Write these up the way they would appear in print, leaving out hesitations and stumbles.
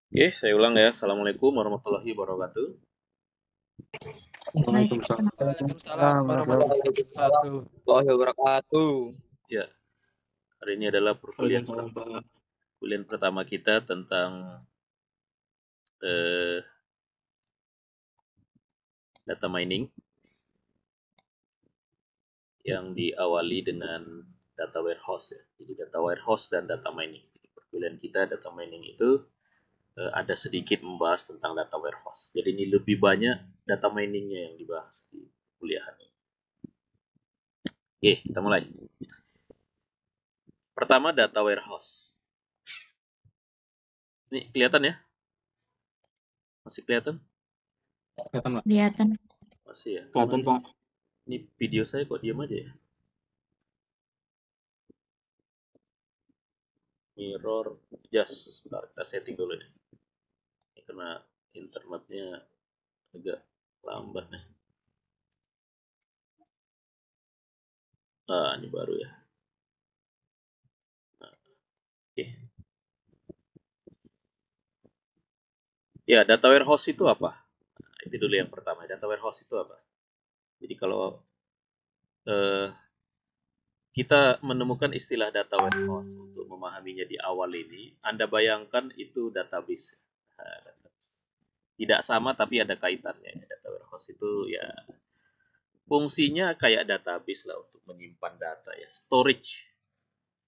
Oke, saya ulang ya. Assalamualaikum warahmatullahi wabarakatuh. Waalaikumsalam. Waalaikumsalam warahmatullahi wabarakatuh. Ya, hari ini adalah Waalaikumsalam, Pak. perkuliahan pertama kita tentang data mining yang diawali dengan data warehouse ya. Jadi data warehouse dan data mining. Jadi perkuliahan kita data mining itu ada sedikit membahas tentang data warehouse. Jadi ini lebih banyak data miningnya yang dibahas di kuliah ini. Oke, kita mulai. Pertama data warehouse. Ini kelihatan ya? Masih kelihatan? Kelihatan, Pak. Kelihatan. Masih ya? Kelihatan, Pak. Ini video saya kok diam aja ya? Mirror adjust. Bentar, kita setting dulu deh. Ini karena internetnya agak lambat nih. Ah, ini baru ya. Nah, oke. Ya, data warehouse itu apa? Nah, itu dulu yang pertama. Data warehouse itu apa? Jadi kalau kita menemukan istilah data warehouse untuk memahaminya di awal ini, Anda bayangkan itu database. Nah, database. Tidak sama tapi ada kaitannya. Data warehouse itu ya fungsinya kayak database lah untuk menyimpan data ya, storage.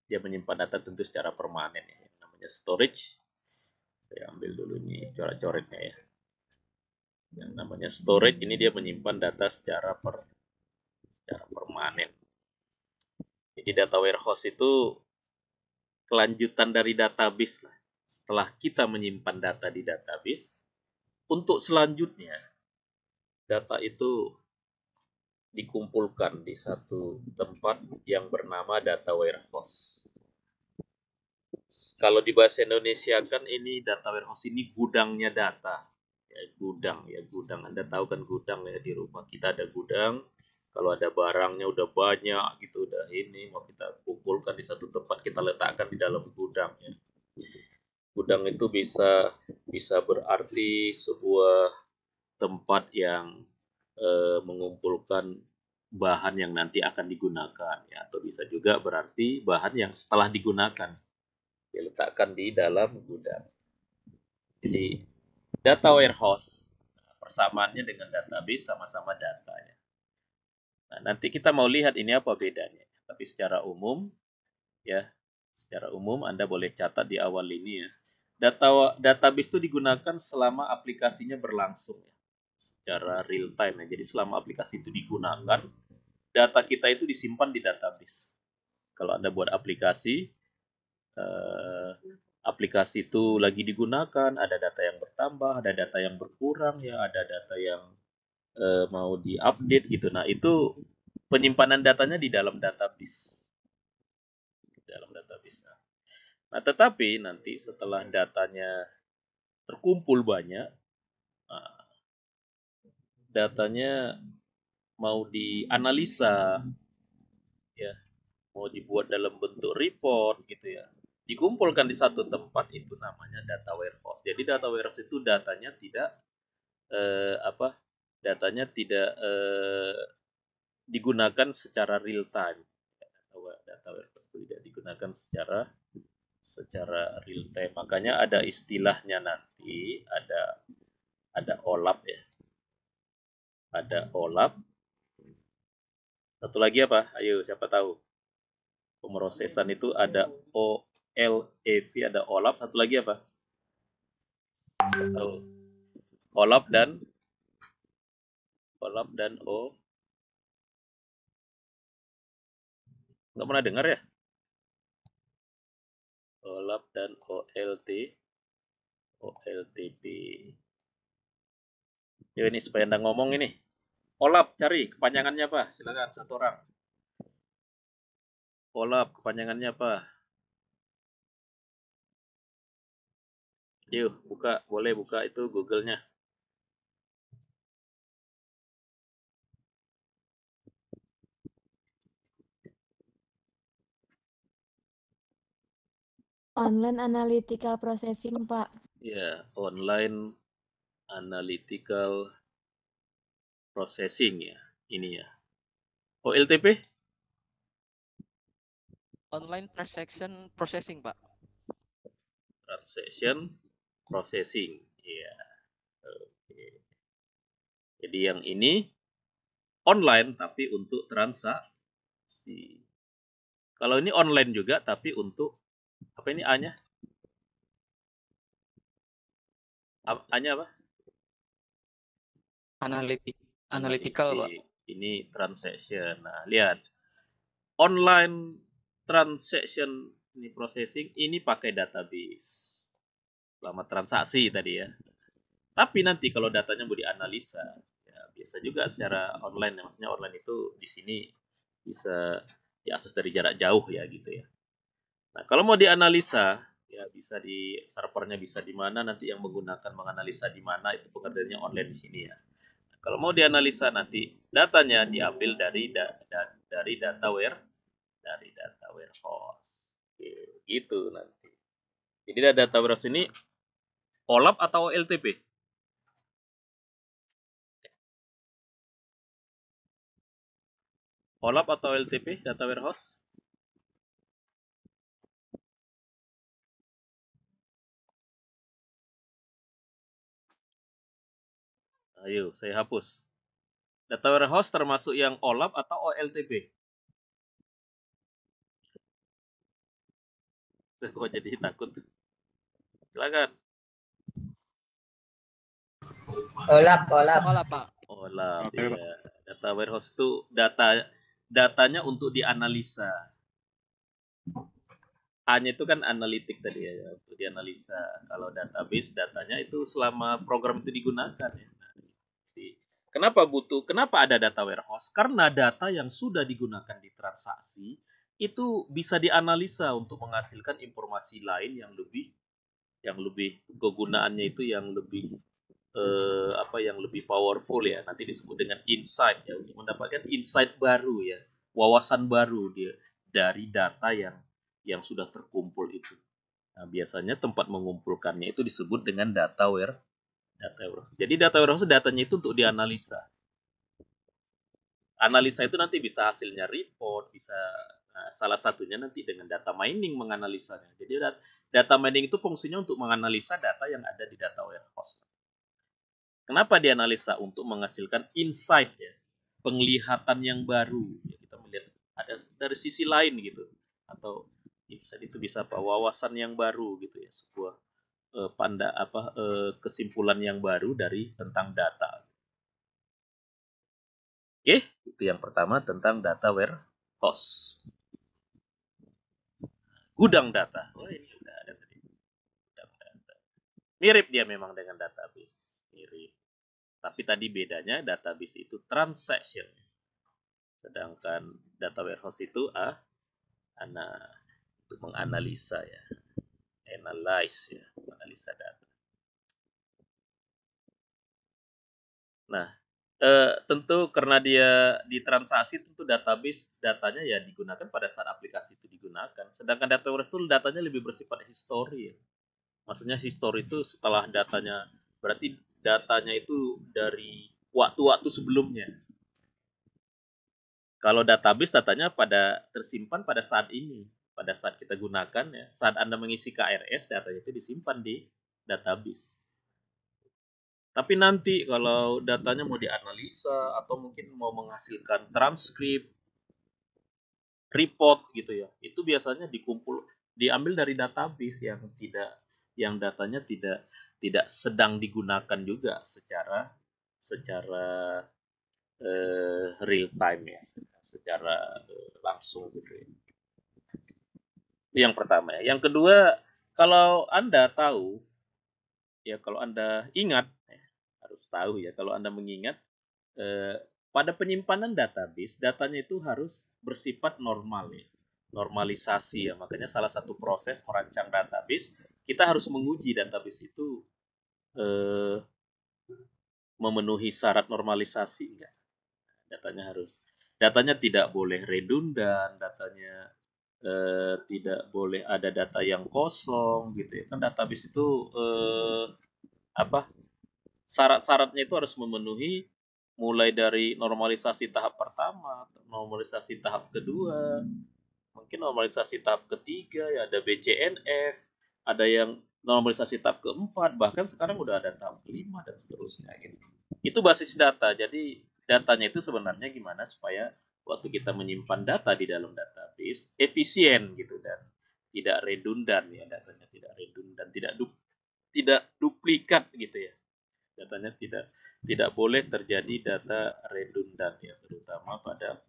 Dia menyimpan data tentu secara permanen ya. Namanya storage. Saya ambil dulu ini coret-coretnya ya. Yang namanya storage ini dia menyimpan data secara permanen. Jadi data warehouse itu kelanjutan dari database lah. Setelah kita menyimpan data di database, untuk selanjutnya data itu dikumpulkan di satu tempat yang bernama data warehouse. Kalau di bahasa Indonesia kan ini data warehouse ini gudangnya data. Ya, gudang. Anda tahu kan gudang ya, di rumah kita ada gudang. Kalau ada barangnya udah banyak gitu, udah ini mau kita kumpulkan di satu tempat, kita letakkan di dalam gudang ya. Gudang itu bisa berarti sebuah tempat yang mengumpulkan bahan yang nanti akan digunakan ya, atau bisa juga berarti bahan yang setelah digunakan diletakkan di dalam gudang. Jadi data warehouse persamaannya dengan database sama-sama data ya. Nah, nanti kita mau lihat ini apa bedanya. Tapi secara umum ya, secara umum Anda boleh catat di awal ini ya. Database itu digunakan selama aplikasinya berlangsung ya, secara real time ya. Jadi selama aplikasi itu digunakan, data kita itu disimpan di database. Kalau Anda buat aplikasi, aplikasi itu lagi digunakan, ada data yang bertambah, ada data yang berkurang ya, ada data yang mau diupdate gitu. Nah, itu penyimpanan datanya di dalam database. Di dalam database. Nah, tetapi nanti setelah datanya terkumpul banyak, nah, datanya mau dianalisa, ya, mau dibuat dalam bentuk report gitu ya, dikumpulkan di satu tempat, itu namanya data warehouse. Jadi data warehouse itu datanya tidak datanya tidak digunakan secara real time. Data warehouse itu tidak digunakan secara real time. Makanya ada istilahnya nanti, ada OLAP ya. Ada OLAP. Satu lagi apa? Ayo, siapa tahu? Pemrosesan itu ada OLAP, ada OLAP. Satu lagi apa? Tahu? OLAP dan nggak pernah dengar ya? OLAP dan OLTP. Yo, ini supaya Anda ngomong ini. OLAP, cari kepanjangannya apa? Silakan satu orang. OLAP kepanjangannya apa? Yuk, boleh buka itu Google-nya. Online Analytical Processing, Pak. Ya, online analytical processing ya. Ini ya. OLTP? Online transaction processing, Pak. Transaction processing. Iya. Oke. Jadi yang ini online tapi untuk transaksi. Kalau ini online juga tapi untuk apa ini A-nya? A-nya apa? Analytical, Pak. Ini transaction. Nah, lihat. Online transaction ini processing ini pakai database. Selama transaksi tadi ya. Tapi nanti kalau datanya mau dianalisa, ya biasa juga secara online. Maksudnya online itu di sini bisa diakses dari jarak jauh ya gitu ya. Nah, kalau mau dianalisa, ya bisa di servernya bisa di mana, nanti yang menggunakan menganalisa di mana, itu pengertiannya online di sini ya. Nah, kalau mau dianalisa nanti datanya diambil dari data warehouse. Oke, gitu nanti. Jadi data warehouse ini OLAP atau LTP? OLAP atau LTP data warehouse? Ayo, saya hapus. Data warehouse termasuk yang OLAP atau OLTP? Kok jadi takut? Silakan. Olap. Olah, Pak. OLAP, Oke, Pak. ya. Data warehouse itu datanya untuk dianalisa. A-nya itu kan analitik tadi ya, untuk dianalisa. Kalau database datanya itu selama program itu digunakan ya. Nah, kenapa ada data warehouse? Karena data yang sudah digunakan di transaksi itu bisa dianalisa untuk menghasilkan informasi lain yang lebih kegunaannya itu yang lebih yang lebih powerful ya, nanti disebut dengan insight ya, untuk mendapatkan insight baru ya, wawasan baru dia dari data yang sudah terkumpul itu. Nah, biasanya tempat mengumpulkannya itu disebut dengan data warehouse. Jadi data warehouse datanya itu untuk dianalisa. Analisa itu nanti bisa hasilnya report, bisa salah satunya nanti dengan data mining menganalisanya. Jadi data mining itu fungsinya untuk menganalisa data yang ada di data warehouse. Kenapa dianalisa? Untuk menghasilkan insight ya, penglihatan yang baru. Ya, kita melihat ada dari sisi lain gitu, atau insight itu bisa apa? Wawasan yang baru gitu ya, sebuah kesimpulan yang baru dari tentang data. Oke, itu yang pertama tentang data warehouse. Gudang data. Oh, ini udah ada tadi. Gudang data. Mirip dia memang dengan database. Mirip. Tapi tadi bedanya database itu transaction. Sedangkan data warehouse itu untuk menganalisa ya. Analyze ya, menganalisa data. Nah, tentu karena dia di transaksi, tentu database datanya ya digunakan pada saat aplikasi itu digunakan. Sedangkan data warehouse itu datanya lebih bersifat history ya. Maksudnya history itu setelah datanya, berarti datanya itu dari waktu-waktu sebelumnya. Kalau database datanya tersimpan pada saat ini, pada saat kita gunakan ya. Saat Anda mengisi KRS, datanya itu disimpan di database. Tapi nanti kalau datanya mau dianalisa atau mungkin mau menghasilkan transkrip, report gitu ya, itu biasanya diambil dari database yang datanya tidak sedang digunakan juga secara real time ya, secara langsung gitu ya. Itu yang pertama ya. Yang kedua, kalau Anda tahu ya, kalau Anda ingat ya, harus tahu ya, kalau Anda mengingat pada penyimpanan database, datanya itu harus bersifat normal ya. Normalisasi ya. Makanya salah satu proses merancang database, kita harus menguji database itu eh, memenuhi syarat normalisasi enggak. Datanya tidak boleh redundan, datanya tidak boleh ada data yang kosong gitu ya. Kan database itu apa? Syarat-syaratnya itu harus memenuhi mulai dari normalisasi tahap pertama, normalisasi tahap kedua, mungkin normalisasi tahap ketiga, ya ada BCNF, ada yang normalisasi tahap keempat, bahkan sekarang udah ada tahap kelima dan seterusnya gitu. Itu basis data. Jadi datanya itu sebenarnya gimana supaya waktu kita menyimpan data di dalam database efisien gitu dan tidak redundan ya, datanya tidak redundan, tidak duplikat gitu ya. Datanya tidak boleh terjadi data redundan ya, terutama pada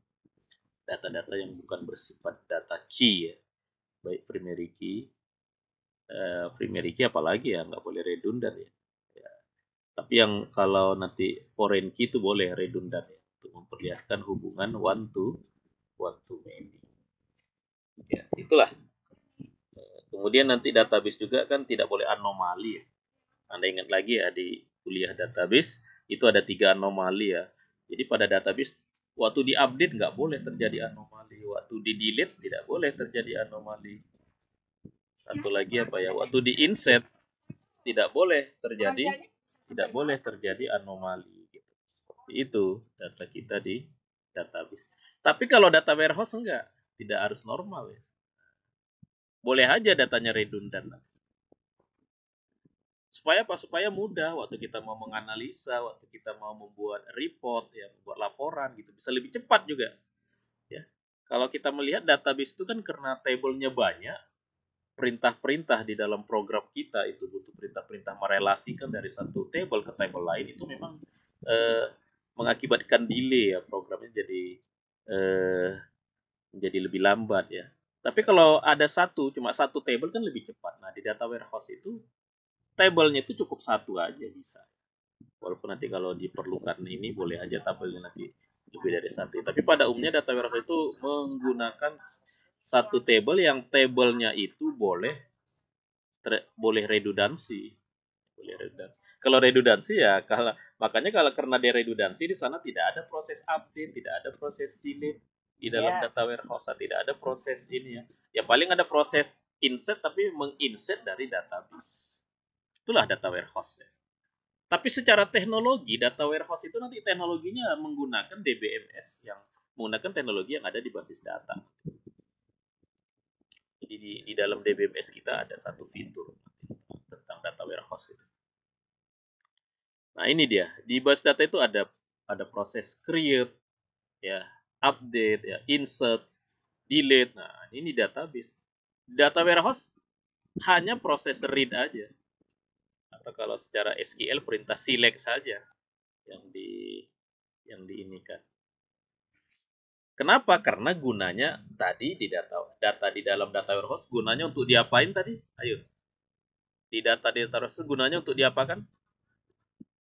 data-data yang bukan bersifat data key ya, baik primary key apalagi ya nggak boleh redundan ya. Ya. Tapi yang kalau nanti foreign key itu boleh redundan ya, untuk memperlihatkan hubungan one to many. Ya, itulah. Kemudian nanti database juga kan tidak boleh anomali ya. Anda ingat lagi ya di kuliah database itu ada 3 anomali ya. Jadi pada database waktu diupdate nggak boleh terjadi anomali, waktu di delete tidak boleh terjadi anomali. Satu lagi apa ya? Waktu di insert tidak boleh terjadi anomali gitu. Seperti itu data kita di database. Tapi kalau data warehouse enggak, tidak harus normal ya. Boleh aja datanya redundan. Supaya apa? Supaya mudah waktu kita mau menganalisa, waktu kita mau membuat report ya, membuat laporan gitu, bisa lebih cepat juga ya. Kalau kita melihat database itu kan karena tabelnya banyak, perintah-perintah di dalam program kita itu butuh perintah-perintah merelasikan dari satu table ke table lain, itu memang mengakibatkan delay ya, programnya jadi lebih lambat ya. Tapi kalau ada cuma satu table kan lebih cepat. Nah, di data warehouse itu tabelnya itu cukup satu aja bisa. Walaupun nanti kalau diperlukan ini boleh aja tabelnya nanti lebih dari satu. Tapi pada umumnya data warehouse itu menggunakan satu table yang tabelnya itu boleh redundansi. Kalau redundansi ya makanya kalau karena dia redundansi di sana tidak ada proses update, tidak ada proses delete di dalam data warehouse, tidak ada proses ini ya. Ya paling ada proses insert tapi menginsert dari database. Itulah data warehouse ya. Tapi secara teknologi data warehouse itu nanti teknologinya menggunakan DBMS yang menggunakan teknologi yang ada di basis data. Jadi di dalam DBMS kita ada satu fitur tentang data warehouse itu. Nah, ini dia. Di basis data itu ada proses create ya, update ya, insert, delete. Nah, ini database. Data warehouse hanya proses read aja. Atau kalau secara SQL perintah select saja yang diinikan. Kenapa? Karena gunanya tadi di data di dalam data warehouse gunanya untuk diapain tadi? Ayo. Di data warehouse gunanya untuk diapakan?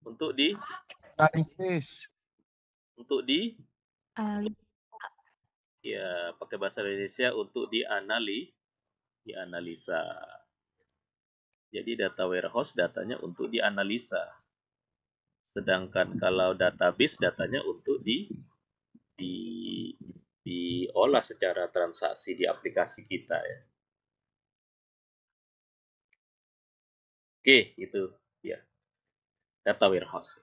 Untuk Analisis. Untuk ya pakai bahasa Indonesia untuk dianalisa. Jadi data warehouse datanya untuk dianalisa. Sedangkan kalau database datanya untuk diolah secara transaksi di aplikasi kita ya. Oke, itu ya. Data warehouse.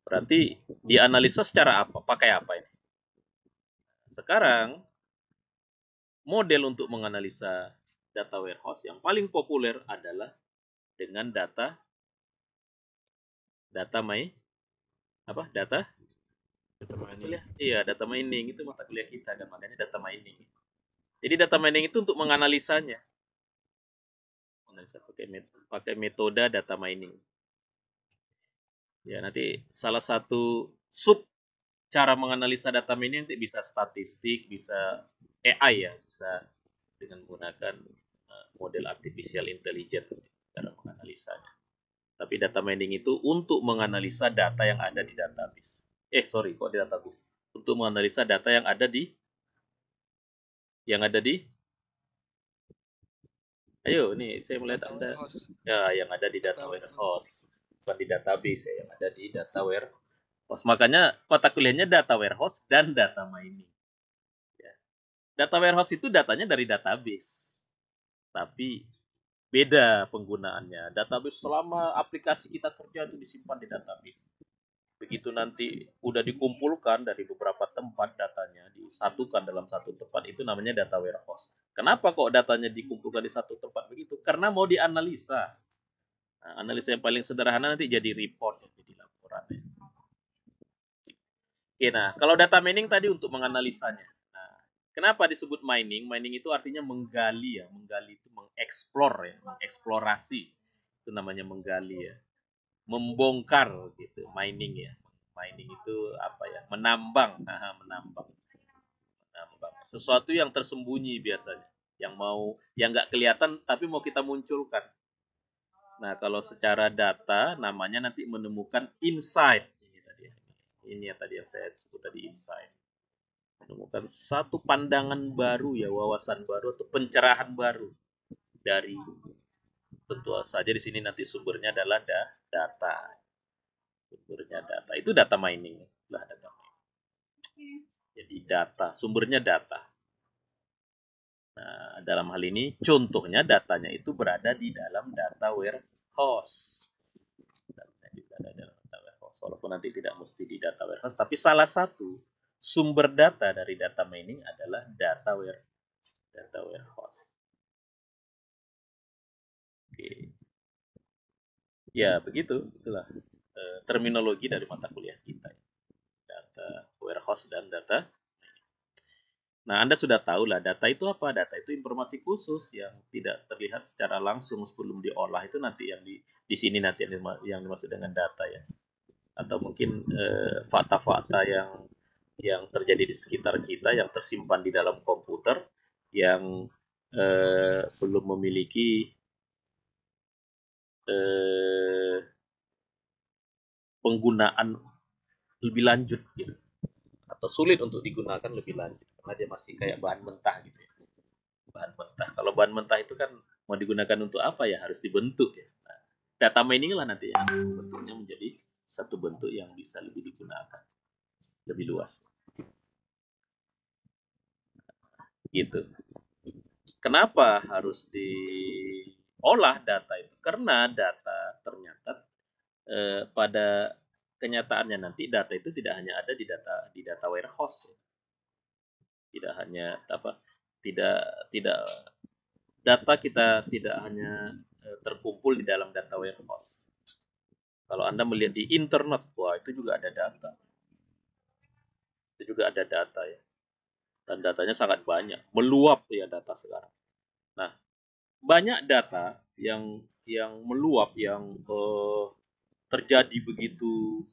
Berarti dianalisa secara apa? Pakai apa ini? Sekarang model untuk menganalisa data warehouse yang paling populer adalah dengan data mining. Iya, data mining itu mata kuliah kita kan, makanya data mining. Jadi data mining itu untuk menganalisanya. Pakai metode data mining. Ya, nanti salah satu sub cara menganalisa data mining nanti bisa statistik, bisa AI ya, bisa dengan menggunakan model artificial intelligence cara menganalisanya. Tapi data mining itu untuk menganalisa data yang ada di database. Kok di database? Untuk menganalisa data yang ada di Ayo, nih saya melihat Anda. Ya, yang ada di data warehouse. Bukan di database ya, yang ada di data warehouse. Makanya mata kuliahnya data warehouse dan data mining. Data warehouse itu datanya dari database. Tapi beda penggunaannya. Database selama aplikasi kita kerja itu disimpan di database. Begitu nanti udah dikumpulkan dari beberapa tempat datanya, disatukan dalam satu tempat, itu namanya data warehouse. Kenapa kok datanya dikumpulkan di satu tempat begitu? Karena mau dianalisa. Nah, analisa yang paling sederhana nanti jadi report, jadi laporan. Oke, nah kalau data mining tadi untuk menganalisanya. Nah, kenapa disebut mining? Mining itu artinya menggali ya, menggali itu mengeksplor ya, mengeksplorasi. Itu namanya menggali ya. Membongkar gitu, mining ya. Mining itu apa ya? Menambang, menambang. Sesuatu yang tersembunyi biasanya, yang nggak kelihatan tapi mau kita munculkan. Nah, kalau secara data namanya nanti menemukan insight. Ini yang tadi yang saya sebut tadi, insight. Menemukan satu pandangan baru ya, wawasan baru atau pencerahan baru dari, tentu saja di sini nanti sumbernya adalah data. Sumbernya data. Itu data mining lah, data mining. Jadi data, sumbernya data. Nah, dalam hal ini contohnya datanya itu berada di dalam data warehouse. Walaupun nanti tidak mesti di data warehouse, tapi salah satu sumber data dari data mining adalah data warehouse. Oke. Ya, begitu. Itulah terminologi dari mata kuliah kita. Data warehouse dan data. Nah, Anda sudah tahu lah, data itu apa? Data itu informasi khusus yang tidak terlihat secara langsung sebelum diolah. Itu nanti yang di sini nanti yang dimaksud dengan data ya. Atau mungkin fakta-fakta yang terjadi di sekitar kita, yang tersimpan di dalam komputer, yang belum memiliki penggunaan lebih lanjut gitu, atau sulit untuk digunakan lebih lanjut karena dia masih kayak bahan mentah gitu ya. Bahan mentah. Kalau bahan mentah itu kan mau digunakan untuk apa ya, harus dibentuk ya. Nah, data mining lah nanti yang bentuknya menjadi satu bentuk yang bisa lebih digunakan lebih luas gitu. Kenapa harus diolah data itu? Karena data ternyata pada kenyataannya nanti data itu tidak hanya ada di data warehouse, tidak hanya apa, tidak data kita tidak hanya terkumpul di dalam data warehouse. Kalau Anda melihat di internet, wah itu juga ada data. Itu juga ada data ya. Dan datanya sangat banyak, meluap ya data sekarang. Nah, banyak data yang meluap, yang terjadi begitu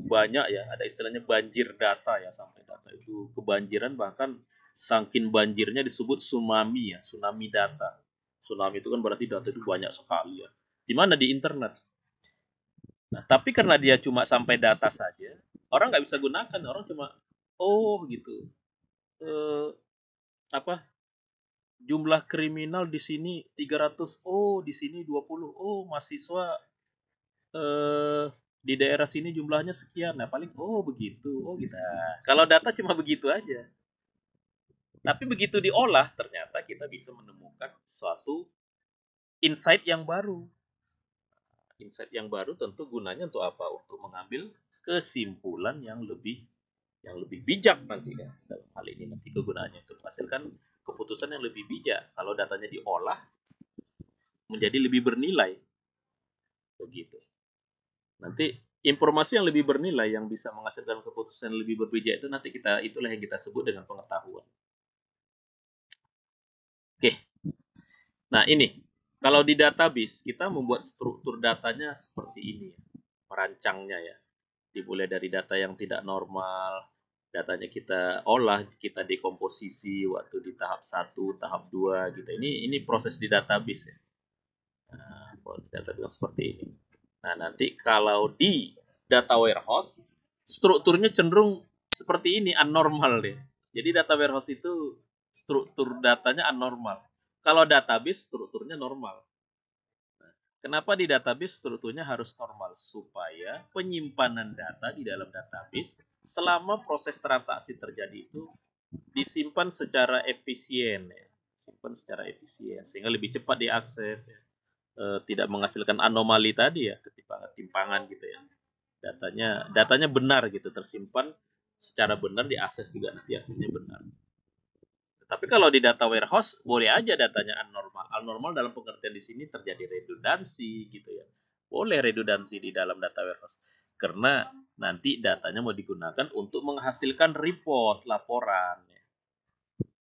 banyak ya. Ada istilahnya banjir data ya, sampai data itu kebanjiran, bahkan saking banjirnya disebut tsunami ya, tsunami data. Tsunami itu kan berarti data itu banyak sekali ya. Di mana? Di internet. Nah, tapi karena dia cuma sampai data saja, orang nggak bisa gunakan. Orang cuma, oh gitu. Apa? Jumlah kriminal di sini 300, oh di sini 20, oh mahasiswa di daerah sini jumlahnya sekian. Nah, paling oh begitu, oh gitu. Kalau data cuma begitu aja. Tapi begitu diolah, ternyata kita bisa menemukan suatu insight yang baru. Insight yang baru tentu gunanya untuk apa? Untuk mengambil kesimpulan yang lebih bijak nanti kan. Dalam hal ini nanti kegunaannya untuk menghasilkan keputusan yang lebih bijak. Kalau datanya diolah menjadi lebih bernilai. Begitu. Nanti informasi yang lebih bernilai yang bisa menghasilkan keputusan yang lebih berbijak itu nanti itulah yang kita sebut dengan pengetahuan. Oke. Nah, ini kalau di database kita membuat struktur datanya seperti ini ya. Merancangnya ya. Dimulai dari data yang tidak normal, datanya kita olah, kita dekomposisi waktu di tahap 1, tahap 2 gitu. Ini proses di database ya. Nah, database seperti ini. Nah, nanti kalau di data warehouse strukturnya cenderung seperti ini, anormal deh. Jadi data warehouse itu struktur datanya anormal. Kalau database strukturnya normal. Kenapa di database strukturnya harus normal? Supaya penyimpanan data di dalam database selama proses transaksi terjadi itu disimpan secara efisien ya. Simpan secara efisien sehingga lebih cepat diakses ya. Tidak menghasilkan anomali tadi ya, ketimpangan gitu ya. Datanya benar gitu, tersimpan secara benar, diakses juga nanti hasilnya benar. Tapi kalau di data warehouse boleh aja datanya abnormal. Abnormal dalam pengertian di sini terjadi redundansi gitu ya. Boleh redundansi di dalam data warehouse karena nanti datanya mau digunakan untuk menghasilkan report, laporan.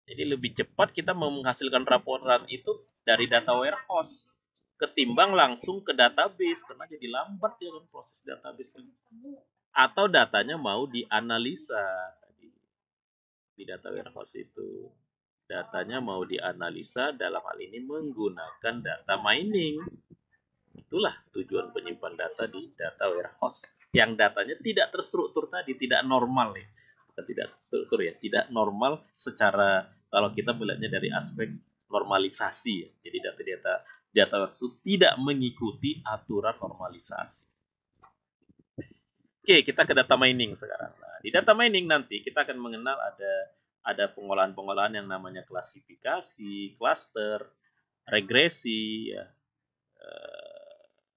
Jadi lebih cepat kita menghasilkan laporan itu dari data warehouse ketimbang langsung ke database karena jadi lambat ya kan proses database. Atau datanya mau dianalisa di data warehouse itu. Datanya mau dianalisa dalam hal ini menggunakan data mining. Itulah tujuan penyimpan data di data warehouse. Yang datanya tidak terstruktur tadi, tidak normal ya. Bukan tidak terstruktur ya, tidak normal secara kalau kita melihatnya dari aspek normalisasi ya. Jadi data warehouse itu tidak mengikuti aturan normalisasi. Oke, kita ke data mining sekarang. Nah, di data mining nanti kita akan mengenal ada pengolahan-pengolahan yang namanya klasifikasi, cluster, regresi, ya,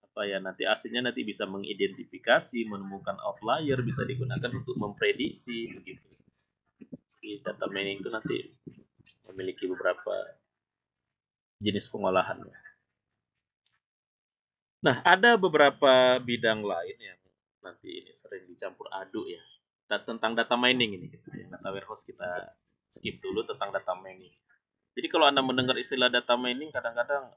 apa ya nanti hasilnya nanti bisa mengidentifikasi, menemukan outlier, bisa digunakan untuk memprediksi begitu. Di data mining itu nanti memiliki beberapa jenis pengolahan. Nah, ada beberapa bidang lain yang nanti ini sering dicampur aduk ya. Tentang data mining ini, data warehouse kita skip dulu tentang data mining. Jadi kalau Anda mendengar istilah data mining kadang-kadang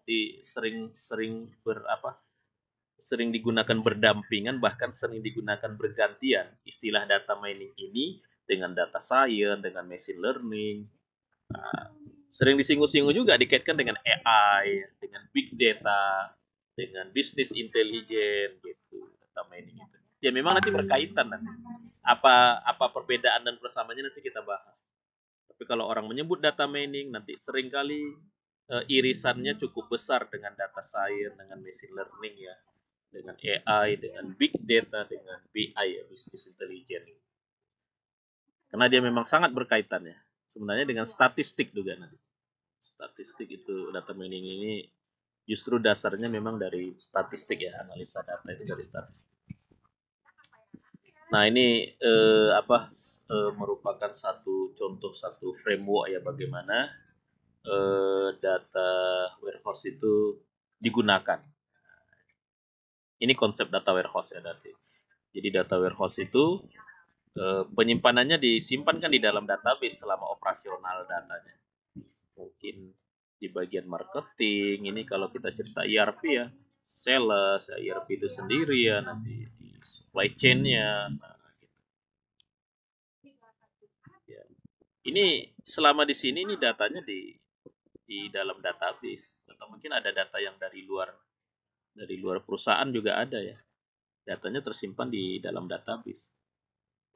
sering digunakan berdampingan, bahkan sering digunakan bergantian istilah data mining ini dengan data science, dengan machine learning. Nah, sering disinggung-singgung juga dikaitkan dengan AI, dengan big data, dengan business intelligence gitu, data mining itu. Ya memang nanti berkaitan nanti. Apa perbedaan dan persamaannya nanti kita bahas. Tapi kalau orang menyebut data mining nanti seringkali irisannya cukup besar dengan data science, dengan machine learning ya, dengan AI, dengan big data, dengan BI ya, business intelligence. Karena dia memang sangat berkaitan ya. Sebenarnya dengan statistik juga nanti. Statistik itu data mining ini justru dasarnya memang dari statistik ya, analisa data itu dari statistik. Nah ini merupakan satu contoh, satu framework ya bagaimana data warehouse itu digunakan. Ini konsep data warehouse ya nanti. Jadi data warehouse itu penyimpanannya disimpankan di dalam database selama operasional datanya. Mungkin di bagian marketing, ini kalau kita cerita ERP ya, sales ya, ERP itu sendiri ya, nanti di supply chain-nya. Nah, gitu. Ya. Ini selama di sini ini datanya di dalam database atau mungkin ada data yang dari luar perusahaan juga ada ya. Datanya tersimpan di dalam database.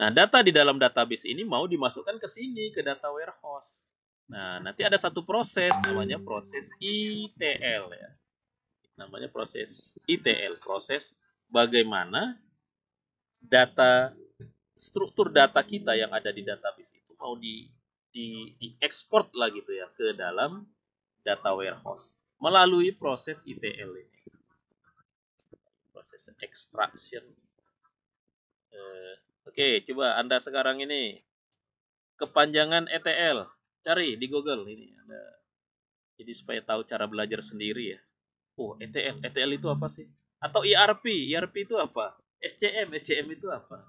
Nah, data di dalam database ini mau dimasukkan ke sini, ke data warehouse. Nah, nanti ada satu proses, namanya proses ETL ya. Namanya proses ETL, proses bagaimana struktur data kita yang ada di database itu mau diekspor lah gitu ya ke dalam data warehouse melalui proses ETL ini. Proses extraction. Oke, coba Anda sekarang ini kepanjangan ETL, cari di Google ini ada. Jadi supaya tahu cara belajar sendiri ya. Oh, ETL itu apa sih? Atau ERP itu apa? SCM itu apa?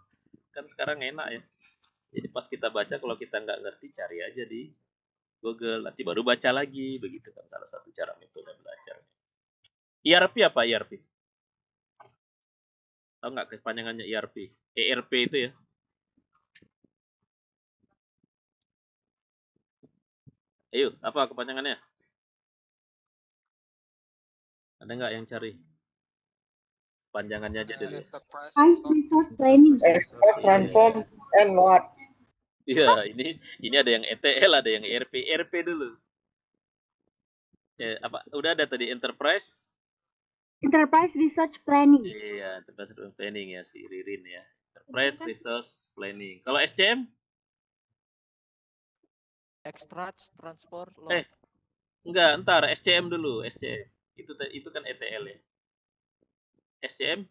Kan sekarang enak ya. Jadi pas kita baca kalau kita nggak ngerti cari aja di Google, nanti baru baca lagi, begitu kan salah satu cara metode belajar. ERP apa ERP? Tahu nggak kepanjangannya ERP? ERP itu ya. Ayo, apa kepanjangannya? Ada nggak yang cari? Panjangannya aja dulu. Enterprise Resource planning. Export, transform, and load. Iya, ini ada yang ETL, ada yang ERP. ERP dulu. Ya, apa? Udah ada tadi enterprise? Enterprise Resource Planning. Iya, enterprise planning ya si Ririn ya. Enterprise resource planning. Kalau SCM? extract, transport, Eh, load. enggak, ntar SCM dulu, SCM. Itu kan ETL ya. SCM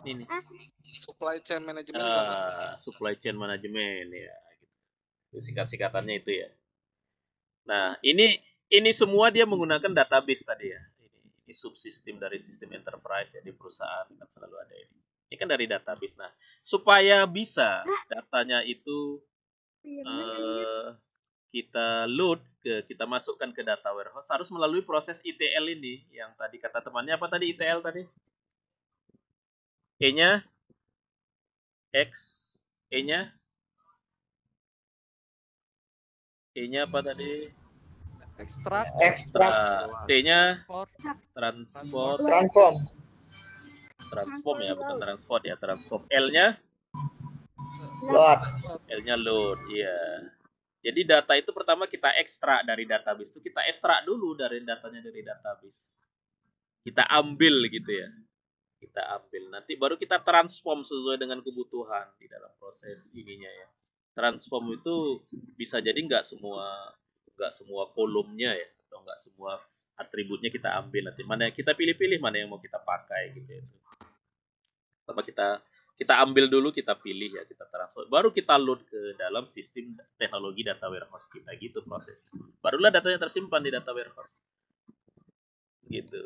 ini. Supply chain management Bapak. Supply chain management ya. Itu singkat-singkatannya itu ya. Nah, ini semua dia menggunakan database tadi ya. Ini subsistem dari sistem enterprise ya di perusahaan kan selalu ada ini. Ini kan dari database. Nah, supaya bisa datanya itu kita load kita masukkan ke data warehouse harus melalui proses ETL ini yang tadi kata temannya apa tadi ETL tadi? E-nya X, E-nya apa tadi? Extract, Extract, T-nya transport, transport, transform, ya, bukan transport ya, transform. L-nya load. L-nya load, iya. Jadi data itu pertama kita ekstrak dari database itu kita ekstrak dulu dari datanya dari database. Kita ambil gitu ya. Kita ambil nanti baru kita transform sesuai dengan kebutuhan di dalam proses ininya ya. Transform itu bisa jadi nggak semua kolomnya ya atau nggak semua atributnya kita ambil nanti mana kita pilih-pilih mana yang mau kita pakai gitu ya. Pertama kita ambil dulu kita pilih ya kita transfer baru kita load ke dalam sistem teknologi data warehouse kita gitu proses. Barulah datanya tersimpan di data warehouse. Gitu.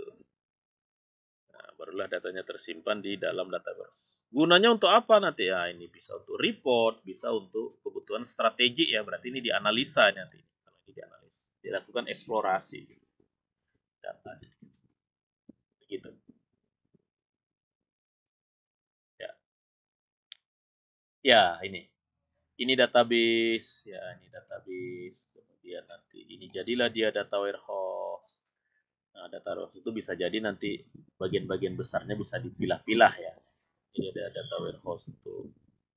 Barulah datanya tersimpan di dalam database. Gunanya untuk apa nanti ya? Ini bisa untuk report, bisa untuk kebutuhan strategik ya. Berarti ini dianalisa nanti. Kalau ini dianalisa, dilakukan eksplorasi datanya. Begitu. Ya. Ya, ini database, ya ini database. Kemudian nanti ini jadilah dia data warehouse. Nah, data warehouse itu bisa jadi nanti bagian-bagian besarnya bisa dipilah-pilah ya. Ini ada data warehouse untuk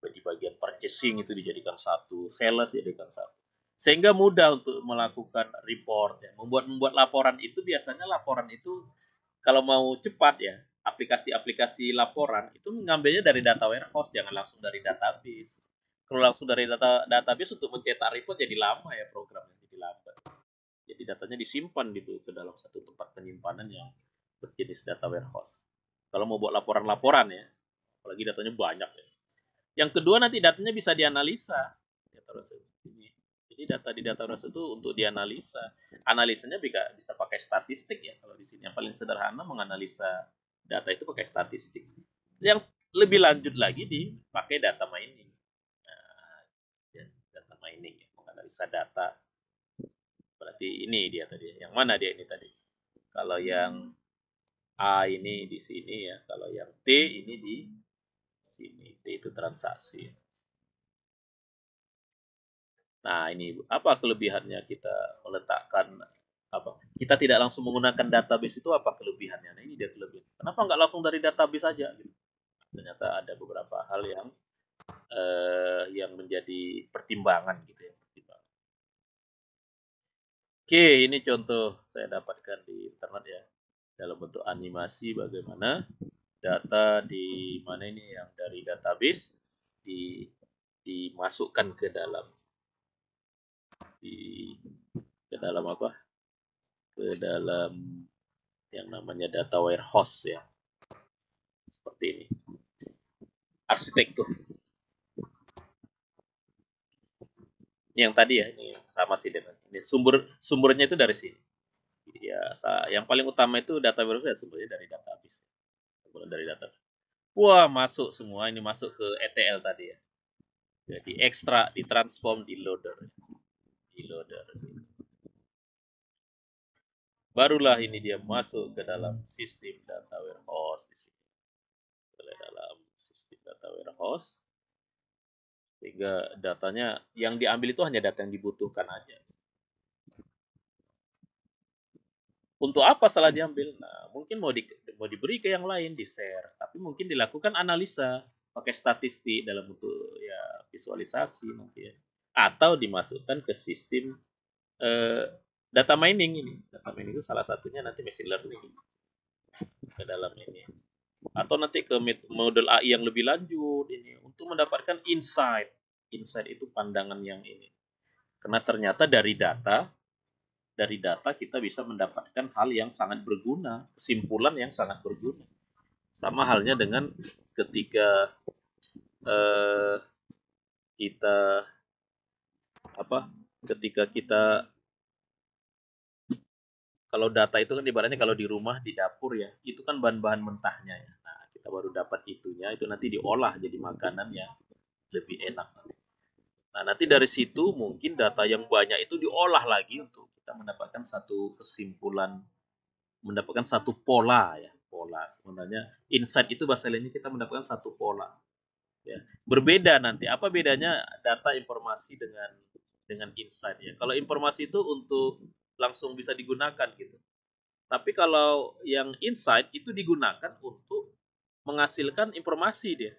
di bagian purchasing itu dijadikan satu, sales dijadikan satu. Sehingga mudah untuk melakukan report ya. Membuat laporan itu biasanya laporan itu kalau mau cepat ya, aplikasi-aplikasi laporan itu mengambilnya dari data warehouse, jangan langsung dari database. Kalau langsung dari database untuk mencetak report jadi lama ya programnya, jadi lambat. Jadi datanya disimpan gitu ke dalam satu tempat penyimpanan yang berjenis data warehouse. Kalau mau buat laporan-laporan ya, apalagi datanya banyak ya. Yang kedua nanti datanya bisa dianalisa. Jadi data di data warehouse itu untuk dianalisa. Analisanya bisa pakai statistik ya. Kalau di sini yang paling sederhana menganalisa data itu pakai statistik. Yang lebih lanjut lagi dipakai data mining. Nah, data mining ya, menganalisa data. Berarti ini dia tadi. Yang mana dia ini tadi? Kalau yang A ini di sini ya, kalau yang T ini di sini. T itu transaksi. Nah, ini apa kelebihannya kita meletakkan apa? Kita tidak langsung menggunakan database itu apa kelebihannya? Nah, ini dia kelebihan. Kenapa nggak langsung dari database saja? Gitu. Ternyata ada beberapa hal yang menjadi pertimbangan gitu ya. Oke, ini contoh saya dapatkan di internet ya. Dalam bentuk animasi bagaimana data di mana ini yang dari database dimasukkan ke dalam apa? Ke dalam yang namanya data warehouse ya. Seperti ini. Arsitektur. Yang tadi ya, ini sama sih dengan ini sumbernya itu dari sini. Ya, yang paling utama itu data warehouse ya sumbernya dari database. Sumbernya dari database. Wah, masuk semua ini masuk ke ETL tadi ya. Jadi ekstrak, ditransform, di loader. Barulah ini dia masuk ke dalam sistem data warehouse di sini. Ke dalam sistem data warehouse. Sehingga datanya yang diambil itu hanya data yang dibutuhkan aja. Untuk apa salah diambil? Nah, mungkin mau diberi ke yang lain, di-share. Tapi mungkin dilakukan analisa pakai statistik dalam bentuk ya visualisasi nanti ya. Atau dimasukkan ke sistem data mining ini. Data mining itu salah satunya nanti machine learning ke dalam ini. Atau nanti ke model AI yang lebih lanjut ini untuk mendapatkan insight Insight itu pandangan yang ini. Karena ternyata dari data kita bisa mendapatkan hal yang sangat berguna, kesimpulan yang sangat berguna. Sama halnya dengan ketika ketika kita kalau data itu kan ibaratnya kalau di rumah di dapur ya, itu kan bahan-bahan mentahnya ya. Nah, kita baru dapat itunya, itu nanti diolah jadi makanan yang lebih enak. Nah, nanti dari situ mungkin data yang banyak itu diolah lagi untuk kita mendapatkan satu kesimpulan, mendapatkan satu pola ya, pola. Sebenarnya insight itu bahasa lainnya kita mendapatkan satu pola. Ya. Berbeda nanti. Apa bedanya data informasi dengan insight ya? Kalau informasi itu untuk langsung bisa digunakan gitu. Tapi kalau yang insight itu digunakan untuk menghasilkan informasi dia.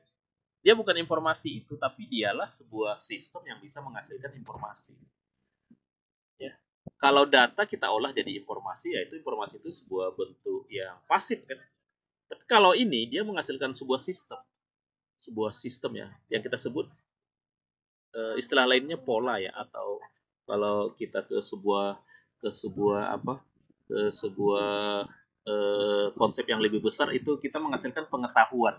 Dia bukan informasi itu, tapi dialah sebuah sistem yang bisa menghasilkan informasi. Ya. Kalau data kita olah jadi informasi, yaitu informasi itu sebuah bentuk yang pasif kan. Tapi kalau ini dia menghasilkan sebuah sistem ya, yang kita sebut istilah lainnya pola ya, atau kalau kita ke sebuah konsep yang lebih besar itu kita menghasilkan pengetahuan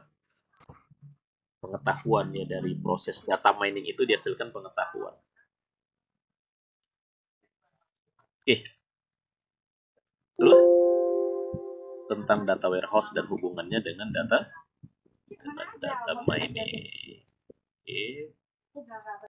ya, dari proses data mining itu dihasilkan pengetahuan. Itulah tentang data warehouse dan hubungannya dengan data mining.